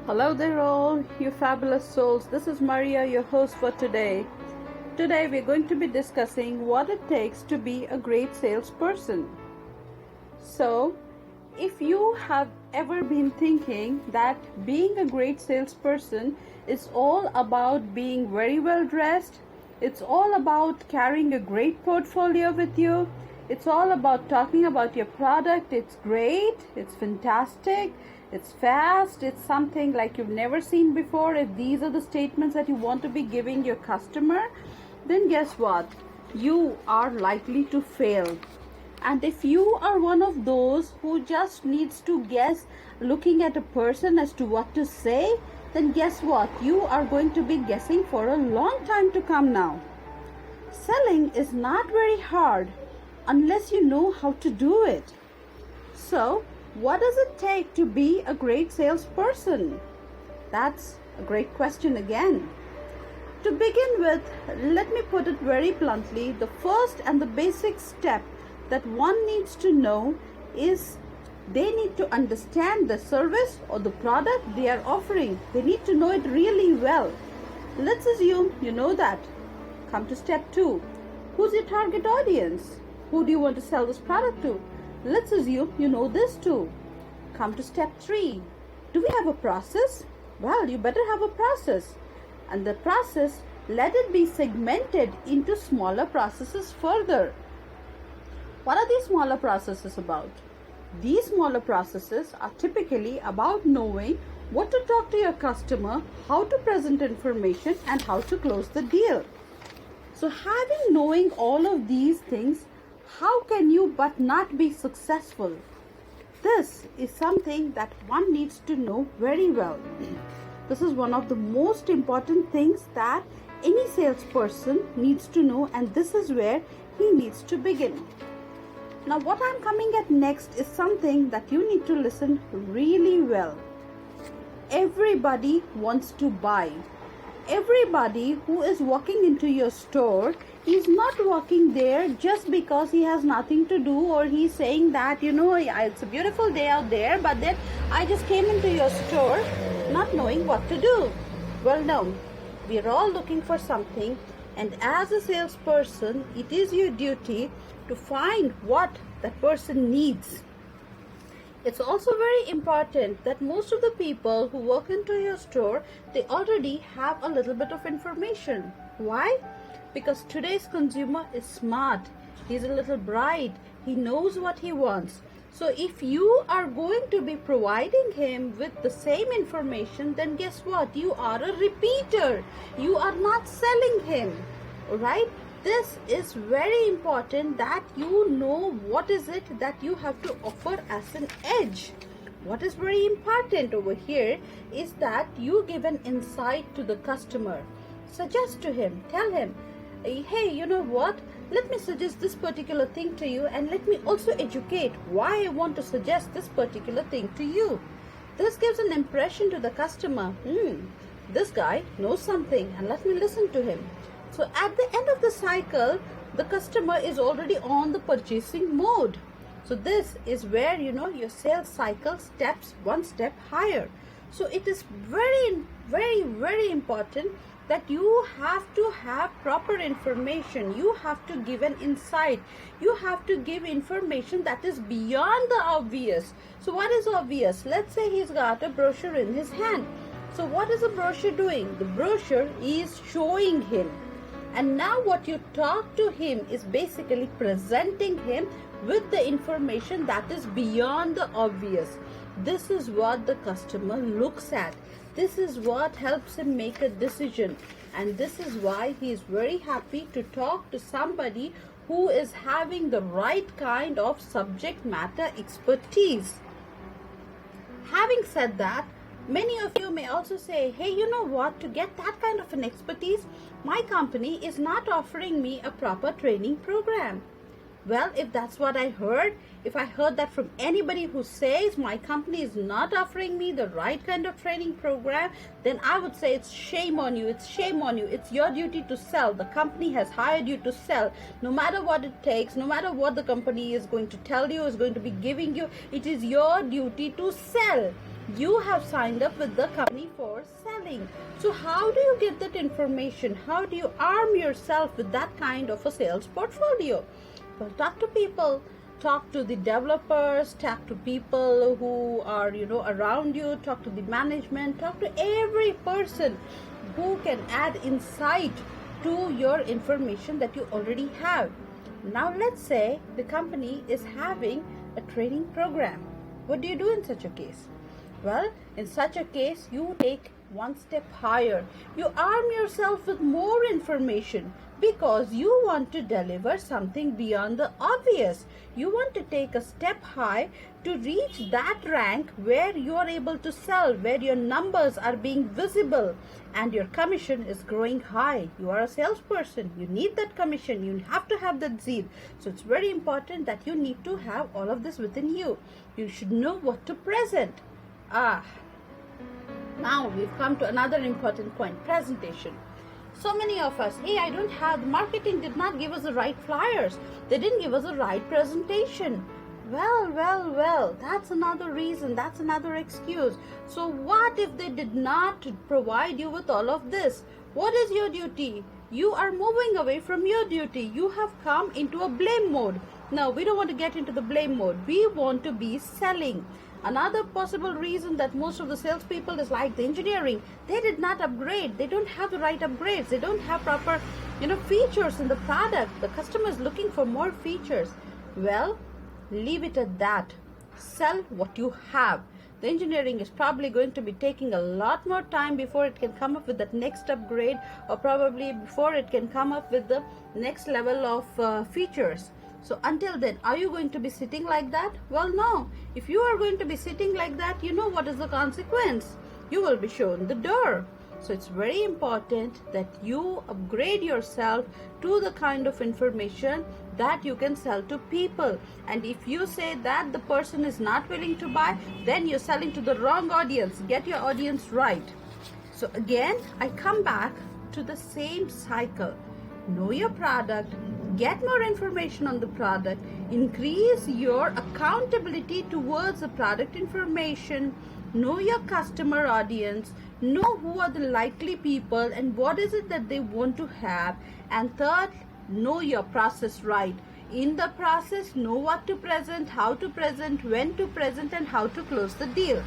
Hello there all, you fabulous souls. This is Maria, your host for today. Today we're going to be discussing what it takes to be a great salesperson. So, if you have ever been thinking that being a great salesperson is all about being very well dressed, it's all about carrying a great portfolio with you, it's all about talking about your product, it's great, it's fantastic, it's fast, it's something like you've never seen before, if these are the statements that you want to be giving your customer, then guess what? You are likely to fail. And if you are one of those who just needs to guess looking at a person as to what to say, then guess what? You are going to be guessing for a long time to come now. Selling is not very hard unless you know how to do it. So, what does it take to be a great salesperson? That's a great question again. To begin with, let me put it very bluntly, the first and the basic step that one needs to know is they need to understand the service or the product they are offering. They need to know it really well. Let's assume you know that. Come to step 2. Who's your target audience? Who do you want to sell this product to? Let's assume you know this too. Come to step 3. Do we have a process? Well, you better have a process. And the process, let it be segmented into smaller processes further. What are these smaller processes about? These smaller processes are typically about knowing what to talk to your customer, how to present information, and how to close the deal. So knowing all of these things, how can you but not be successful? This is something that one needs to know very well. This is one of the most important things that any salesperson needs to know, and this is where he needs to begin. Now, what I'm coming at next is something that you need to listen really well. Everybody wants to buy. Everybody who is walking into your store is not walking there just because he has nothing to do, or he's saying that, it's a beautiful day out there, but then I just came into your store not knowing what to do. Well, no, we're all looking for something, and as a salesperson, it is your duty to find what that person needs. It's also very important that most of the people who walk into your store, they already have a little bit of information. Why? Because today's consumer is smart. He's a little bright. He knows what he wants. So if you are going to be providing him with the same information, then guess what? You are a repeater. You are not selling him. Alright? This is very important that you know what is it that you have to offer as an edge. What is very important over here is that you give an insight to the customer. Suggest to him, tell him, hey, you know what? Let me suggest this particular thing to you, and let me also educate why I want to suggest this particular thing to you. This gives an impression to the customer. This guy knows something, and let me listen to him. So at the end of the cycle, the customer is already on the purchasing mode. So this is where, your sales cycle steps one step higher. So it is very, very, very important that you have to have proper information. You have to give an insight. You have to give information that is beyond the obvious. So what is obvious? Let's say he's got a brochure in his hand. So what is the brochure doing? The brochure is showing him. And now what you talk to him is basically presenting him with the information that is beyond the obvious. This is what the customer looks at. This is what helps him make a decision. And this is why he is very happy to talk to somebody who is having the right kind of subject matter expertise. Having said that, many of you may also say, hey, you know what, to get that kind of an expertise, my company is not offering me a proper training program. Well, if that's what I heard, if I heard that from anybody who says my company is not offering me the right kind of training program, then I would say it's shame on you. It's shame on you. It's your duty to sell. The company has hired you to sell. No matter what it takes, no matter what the company is going to tell you, is going to be giving you, it is your duty to sell. You have signed up with the company for selling. So how do you get that information? How do you arm yourself with that kind of a sales portfolio? Well, talk to people. Talk to the developers, talk to people who are, around you, talk to the management, talk to every person who can add insight to your information that you already have. Now let's say the company is having a training program. What do you do in such a case? Well, in such a case, you take one step higher. You arm yourself with more information because you want to deliver something beyond the obvious. You want to take a step high to reach that rank where you are able to sell, where your numbers are being visible and your commission is growing high. You are a salesperson. You need that commission. You have to have that zeal. So it's very important that you need to have all of this within you. You should know what to present. Now we've come to another important point, presentation. So many of us, hey, I don't have, the marketing did not give us the right flyers. They didn't give us the right presentation. Well, that's another reason, that's another excuse. So what if they did not provide you with all of this? What is your duty? You are moving away from your duty. You have come into a blame mode. No, we don't want to get into the blame mode. We want to be selling. Another possible reason that most of the salespeople is like the engineering. They did not upgrade. They don't have the right upgrades. They don't have proper, features in the product. The customer is looking for more features. Well, leave it at that. Sell what you have. The engineering is probably going to be taking a lot more time before it can come up with that next upgrade, or probably before it can come up with the next level of features. So until then, are you going to be sitting like that? Well, no. If you are going to be sitting like that, you know what is the consequence. You will be shown the door. So it's very important that you upgrade yourself to the kind of information that you can sell to people. And if you say that the person is not willing to buy, then you're selling to the wrong audience. Get your audience right. So again, I come back to the same cycle. Know your product, get more information on the product, increase your accountability towards the product information, know your customer audience, know who are the likely people and what is it that they want to have, and third, know your process right. In the process, know what to present, how to present, when to present, and how to close the deal.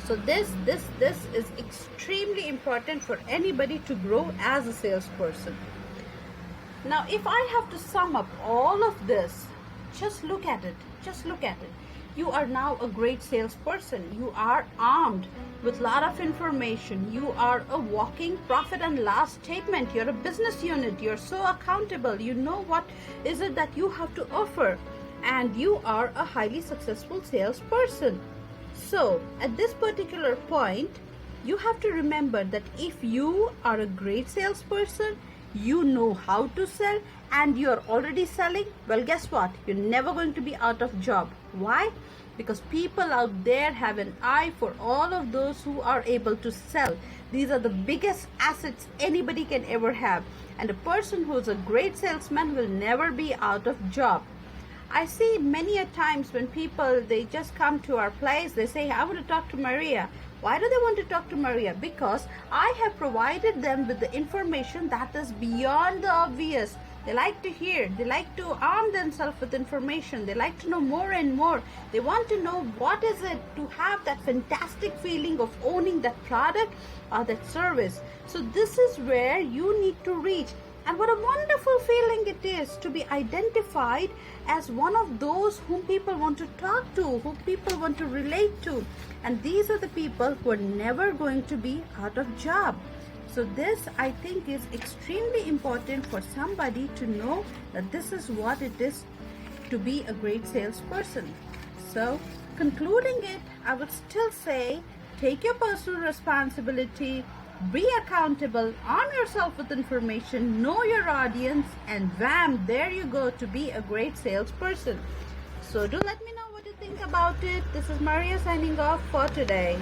So this is extremely important for anybody to grow as a salesperson. Now, if I have to sum up all of this, just look at it. You are now a great salesperson. You are armed with a lot of information. You are a walking profit and loss statement. You're a business unit. You're so accountable. You know what is it that you have to offer. And you are a highly successful salesperson. So, at this particular point, you have to remember that if you are a great salesperson, you know how to sell, and you're already selling, well, guess what? You're never going to be out of job. Why? Because people out there have an eye for all of those who are able to sell. These are the biggest assets anybody can ever have. And a person who's a great salesman will never be out of job. I see many a times when people, they just come to our place, they say, I want to talk to Maria. Why do they want to talk to Maria? Because I have provided them with the information that is beyond the obvious. They like to hear. They like to arm themselves with information. They like to know more and more. They want to know what is it to have that fantastic feeling of owning that product or that service. So this is where you need to reach. And what a wonderful feeling it is to be identified as one of those whom people want to talk to, whom people want to relate to. And these are the people who are never going to be out of job. So this, I think, is extremely important for somebody to know that this is what it is to be a great salesperson. So concluding it, I would still say, take your personal responsibility, be accountable, arm yourself with information, know your audience, and wham, there you go to be a great salesperson. So do let me know what you think about it. This is Maria signing off for today.